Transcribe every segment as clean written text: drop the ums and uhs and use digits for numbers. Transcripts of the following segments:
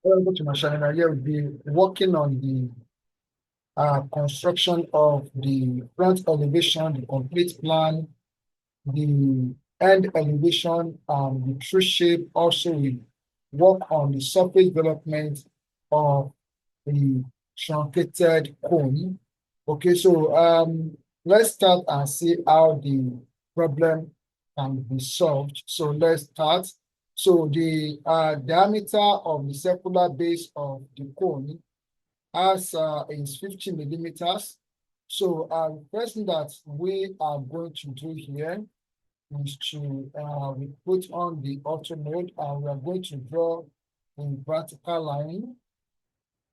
Welcome to my channel. Here we'll be working on the construction of the front elevation, the complete plan, the end elevation, the true shape. Also, we work on the surface development of the truncated cone. Okay, so let's start and see how the problem can be solved. So let's start. So the diameter of the circular base of the cone is 50 millimeters. So the first thing that we are going to do here is to we put on the auto mode, and we are going to draw a vertical line,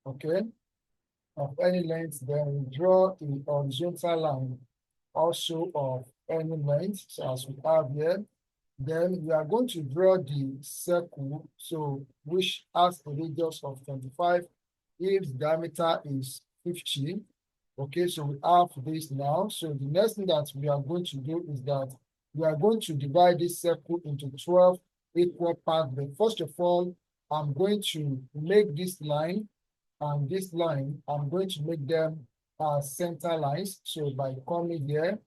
okay, of any length. Then we draw a horizontal line also of any length, so as we have here. Then we are going to draw the circle, so which has a radius of 25 if the diameter is 50. Okay, so we have this now. So the next thing that we are going to do is that we are going to divide this circle into 12 equal parts. But first of all, I'm going to make this line and this line, I'm going to make them center lines. So by coming here,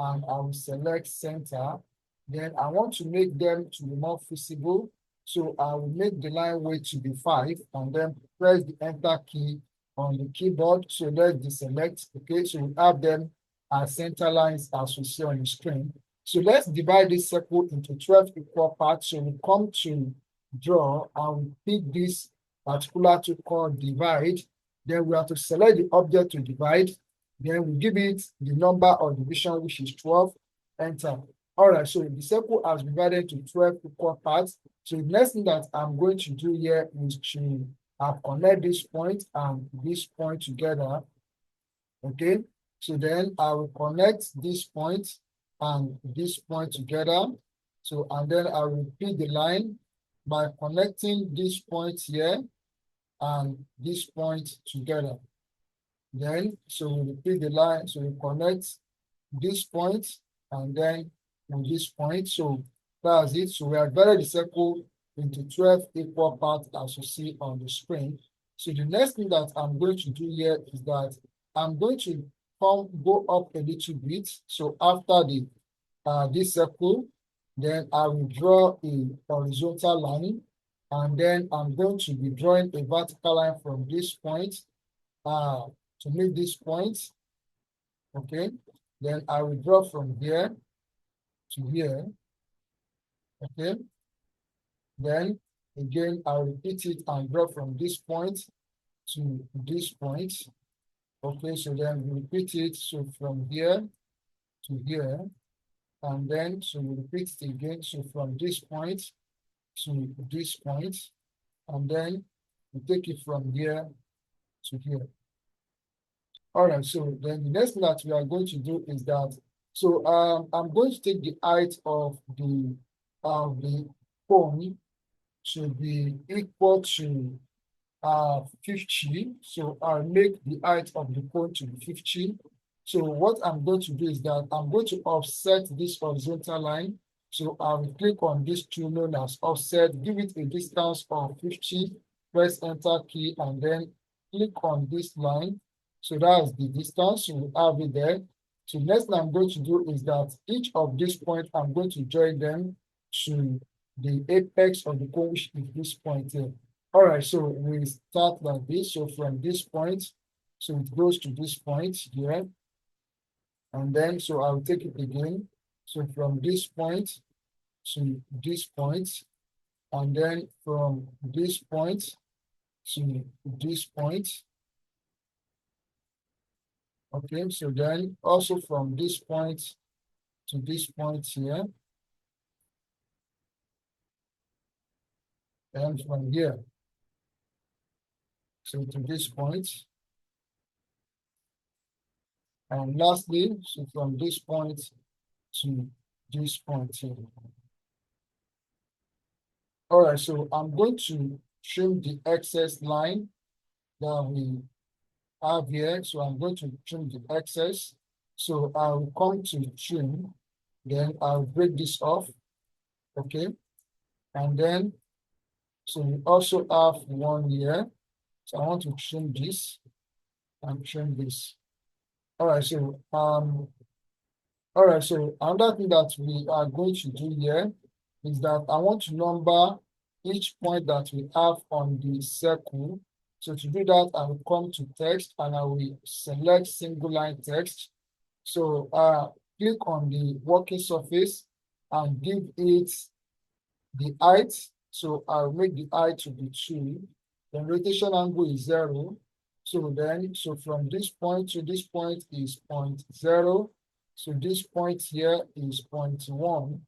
and I will select center, then I want to make them to be more visible. So I will make the line weight to be 5 and then press the enter key on the keyboard. So let's deselect. Okay, so we have them as center lines as we see on the screen. So let's divide this circle into 12 equal parts. So we come to draw and we pick this particular tool called divide. Then we have to select the object to divide. Then we give it the number of division, which is 12. Enter. All right, so the circle has divided to 12 equal parts. So the next thing that I'm going to do here is to connect this point and this point together. Okay, so then I will connect this point and this point together. So, and then I will repeat the line by connecting this point here and this point together. Then, so we repeat the line, so we connect this point and then with this point. So that's it. So we have divided the circle into 12 equal parts as you see on the screen. So the next thing that I'm going to do here is that I'm going to go up a little bit. So after the this circle, then I will draw a horizontal line, and then I'm going to be drawing a vertical line from this point to make this point. Okay, then I will draw from here to here. Okay, then again I'll repeat it and draw from this point to this point. Okay, so then we repeat it, so from here to here, and then so we repeat it again, so from this point to this point, and then we take it from here to here. All right, so then the next thing that we are going to do is that, so I'm going to take the height of the cone to be equal to 50. So I'll make the height of the cone to be 50. So what I'm going to do is that I'm going to offset this horizontal line. So I will click on this tool known as offset, give it a distance of 50, press enter key, and then click on this line. So that's the distance, you will have it there. So next thing I'm going to do is that each of these points, I'm going to join them to the apex of the cone, which is this point here. All right, so we start like this. So from this point, so it goes to this point here. And then, so I'll take it again. So from this point to this point, and then from this point to this point. Okay, so then also from this point to this point here. And from here, so to this point. And lastly, so from this point to this point here. All right, so I'm going to trim the excess line that we have here. So I'm going to trim the excess. So I'll come to trim, then I'll break this off, okay? And then So we also have one here. So I want to trim this and trim this. All right, so another thing that we are going to do here is that I want to number each point that we have on the circle. So to do that, I will come to text and I will select single line text. So click on the working surface and give it the height. So I'll make the height to be 2. The rotation angle is 0. So from this point to this point is 0.0. So this point here is 0.1.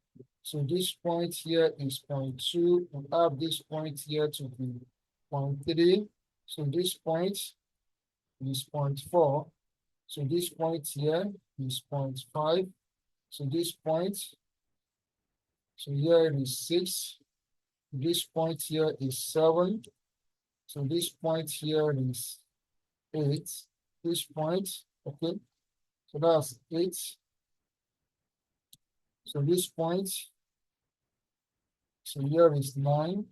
So this point here is 0.2. We have this point here to be 0.3. So this point is 0.4. So this point here is 0.5. So this point, so here is 6. This point here is 7. So this point here is 8. This point, okay, so that's 8. So this point, so here is 9.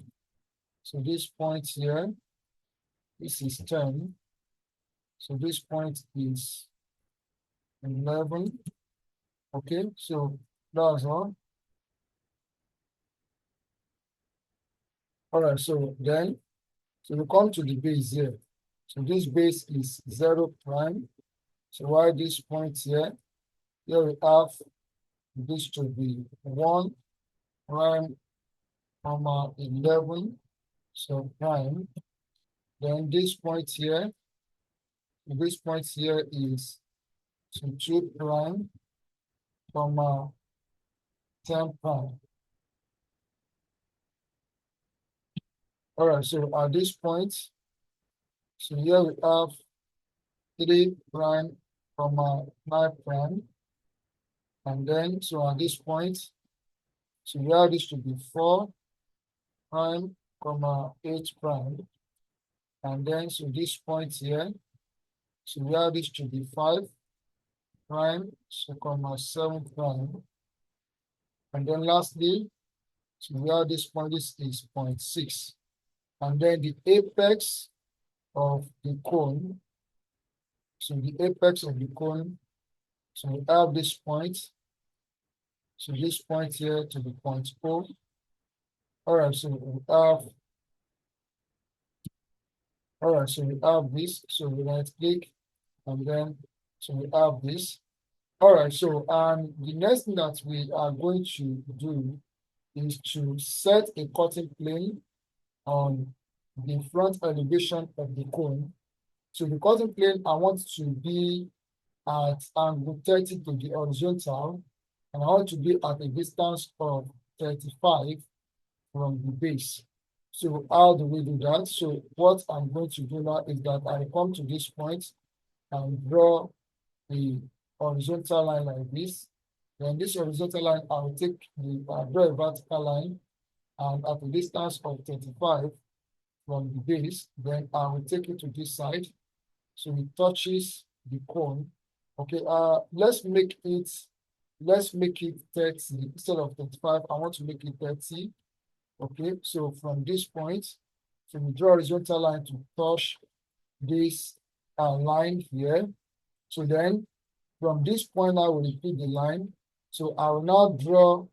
So this point here, this is 10. So this point is 11. Okay, so that's all. All right, so we come to the base here. So this base is 0 prime. So why this point here we have this to be 1 prime, comma 11. So prime. Then this point here is 2 prime, comma 10 prime. All right, so at this point, so here we have 3 prime, comma 9 prime. And then, so at this point, so we have this to be 4 prime, comma 8 prime. And then, so this point here, so we have this to be 5 prime, so comma 7 prime. And then lastly, so we have this point, this is 0.6. And then the apex of the cone, so the apex of the cone, so we have this point, so this point here to be 0.4. All right, so we have, all right, so we have this, so we right click, and then, so we have this. All right, so the next thing that we are going to do is to set a cutting plane on the front elevation of the cone. So the cutting plane, I want to be at angle 30 to the horizontal, and I want to be at a distance of 35 from the base. So how do we do that? So what I'm going to do now is that I come to this point and draw the horizontal line like this. Then this horizontal line, I will take draw a vertical line, and at a distance of 35 from the base, then I will take it to this side. So it touches the cone. Okay, let's make it 30 instead of 35. I want to make it 30. Okay, so from this point, so we draw a horizontal line to touch this line here. So then from this point, I will repeat the line. So I will now draw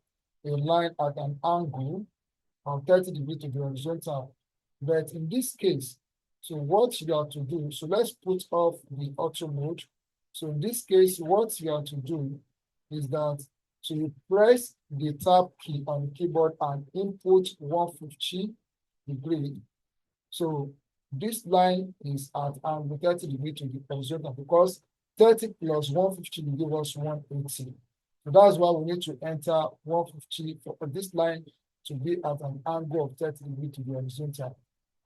a line at an angle of 30 degrees to the horizontal. But in this case, so what you have to do, so let's put off the auto mode. So in this case, what you have to do is that, so you press the tab key on the keyboard and input 150 degree. So this line is at angle 30 degrees to the horizontal because 30 plus 150 will give us 180. So that's why we need to enter 150 for this line to be at an angle of 30 degrees to the horizontal.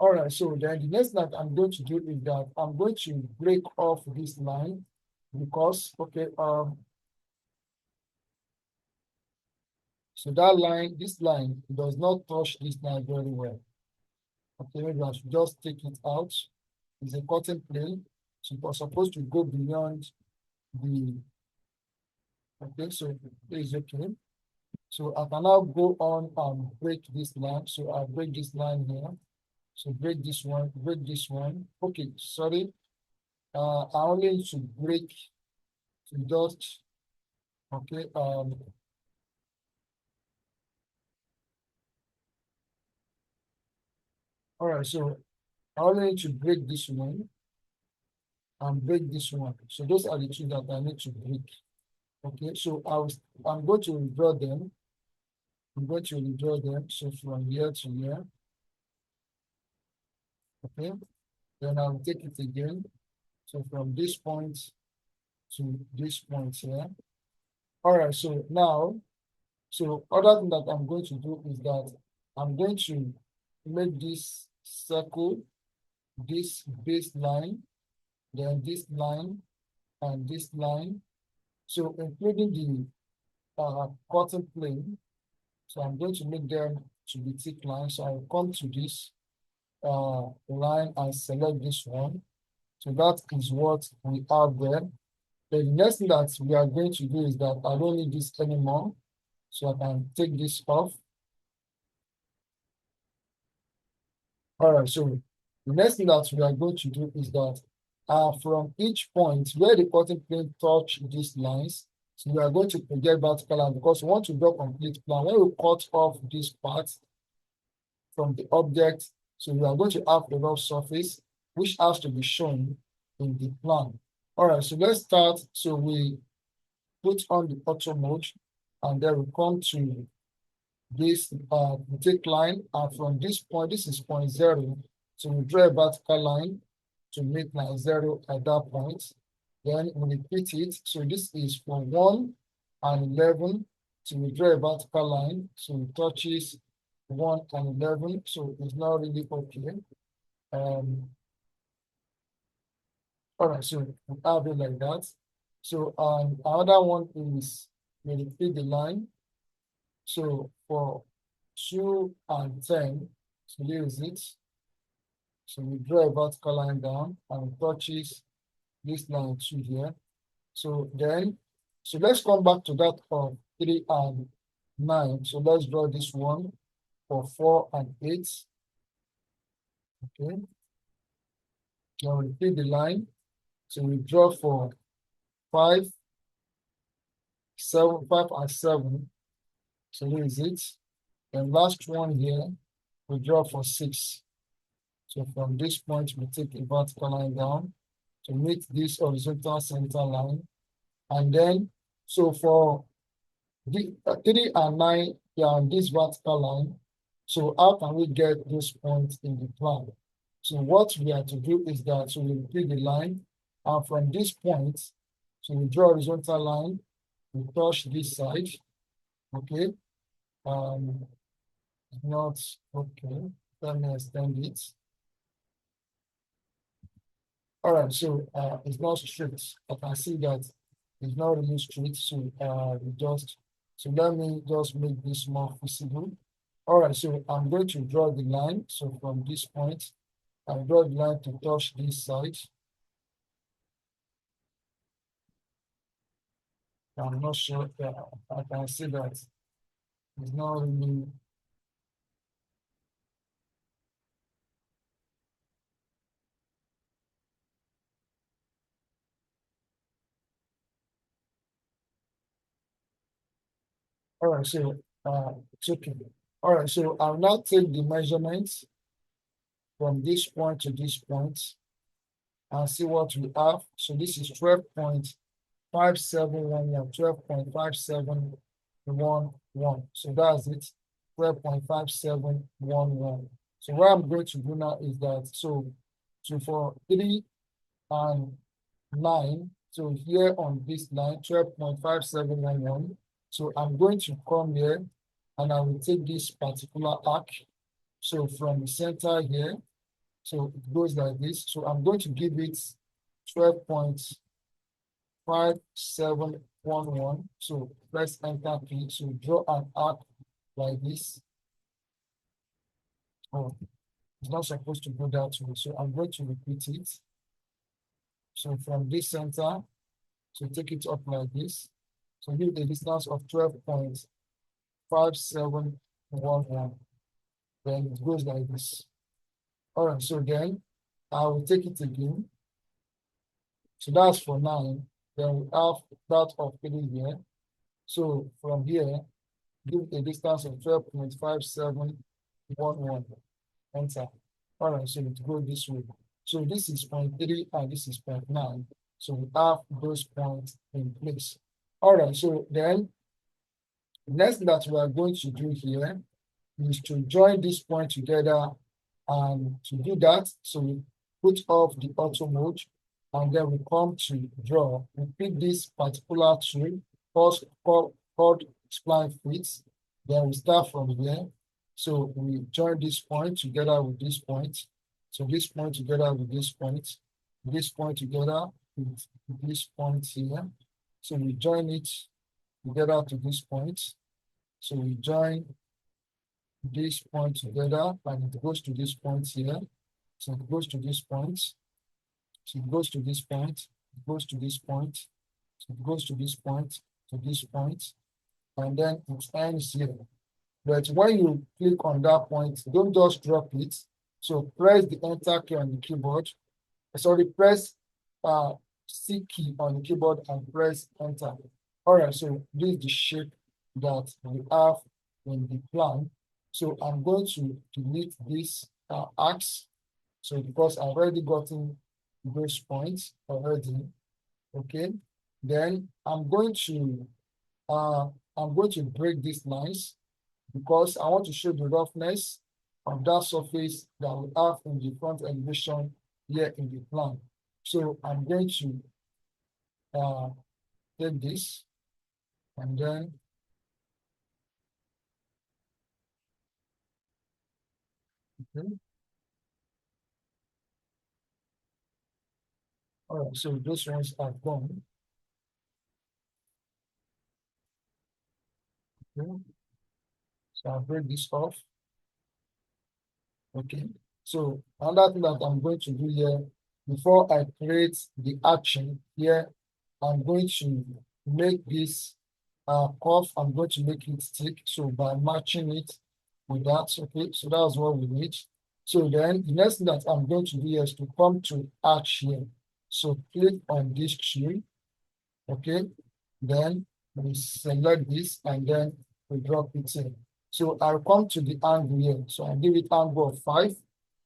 All right, so then the next that I'm going to do is that I'm going to break off this line because, okay, so that line, this line does not touch this line very well. Okay, maybe I should just take it out. It's a cutting plane. So it was supposed to go beyond the, okay, so it is okay. So I can now go on and break this line. So I break this line here. So break this one, break this one. Okay, sorry. I only need to break to just, okay. All right, so I only need to break this one and break this one. So those are the two that I need to break. Okay, so I'm going to redraw them. I'm going to redraw them. So from here to here. Okay, then I'll take it again. So from this point to this point here. All right, so now, so other thing that I'm going to do is that I'm going to make this circle, this baseline, then this line, and this line. So including the cutting plane. So I'm going to make them to be thick lines. So I'll come to this line and select this one. So that is what we have there. The next thing that we are going to do is that I don't need this anymore. So I can take this off. All right, so the next thing that we are going to do is that from each point where the cutting plane touch these lines, so we are going to project vertical line because we want to draw complete plan. When we cut off this part from the object, so we are going to have a rough surface which has to be shown in the plan. All right, so let's start. So we put on the auto mode and then we come to this take line, and from this point, this is point 0, so we draw a vertical line to make line 0 at that point. Then we repeat it. So this is from 1 and 11. So we draw a vertical line. So it touches 1 and 11. So it's not really okay. All right, so we have it like that. So another one is we repeat the line. So for 2 and 10, so here is it. So we draw a vertical line down and it touches this line 2 here. So then, so let's come back to that of 3 and 9. So let's draw this one for 4 and 8. Okay. Now repeat the line. So we draw for 5, 7, 5 and 7. So here is it. And last one here, we draw for 6. So from this point, we take a vertical line down to meet this horizontal center line. And then, so for the 3 and 9, they are on this vertical line. So how can we get those points in the plan? So what we have to do is that, so we repeat the line, and from this point, so we draw a horizontal line, we touch this side, okay? Not okay. Let me extend it. All right, so it's not straight. I can see that it's not really straight. So so let me just make this more visible. All right, so I'm going to draw the line. So from this point, I draw the line to touch this side. I'm not sure. I can see that it's not really. All right, so it's okay. All right, so I'll now take the measurements from this point to this point and see what we have. So this is 12.5711, 12.5711. So that's it, 12.5711. So what I'm going to do now is that, so for 3 and 9, so here on this line, 12.5711. So I'm going to come here and I will take this particular arc. So from the center here, so it goes like this. So I'm going to give it 12.5711. So press enter key. So draw an arc like this. Oh, it's not supposed to go that way. So I'm going to repeat it. So from this center, so take it up like this. So give the distance of 12 points. 5711. Then it goes like this. All right, so then I will take it again. So that's for 9. Then we have that of 3 here. So from here, give a distance of 12.5711. Enter. All right, so it goes this way. So this is 0.3 and this is 0.9. So we have those points in place. All right, so then next that we are going to do here is to join this point together. And to do that, so we put off the auto mode and then we come to draw. We pick this particular tool called spline fit. Then we start from here. So we join this point together with this point. So this point together with this point together with this point here. So we join it together to this point. So we join this point together and it goes to this point here. So it goes to this point. So it goes to this point. It goes to this point. So it goes to this point, to this point, and then it ends here. But when you click on that point, don't just drop it. So press the Enter key on the keyboard. Sorry, press C key on the keyboard and press Enter. All right, so this is the shape that we have in the plan. So I'm going to delete this axe. So because I've already gotten those points already, okay. Then I'm going to break these lines because I want to show the roughness of that surface that we have in the front elevation here in the plan. So I'm going to take this and then okay. All right, so those ones are gone. Okay. So I'll break this off. Okay. So another thing that I'm going to do here, before I create the action here, I'm going to make this curve, I'm going to make it stick. So by matching it with that, okay, so that's what we need. So then the next thing that I'm going to do is to come to arch here. So click on this tree, okay, then we select this and then we drop it in. So I'll come to the angle here. So I'll give it angle of 5,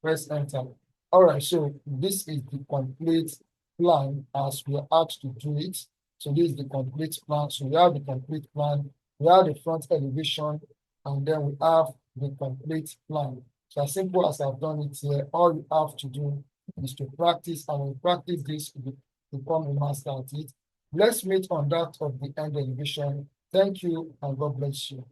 press enter. All right, so this is the complete plan as we are asked to do it. So this is the complete plan. So we have the complete plan, we have the front elevation, and then we have the complete plan. So as simple as I've done it here, all you have to do is to practice, and when you practice this, you become a master at it. Let's meet on that of the end elevation. Thank you and God bless you.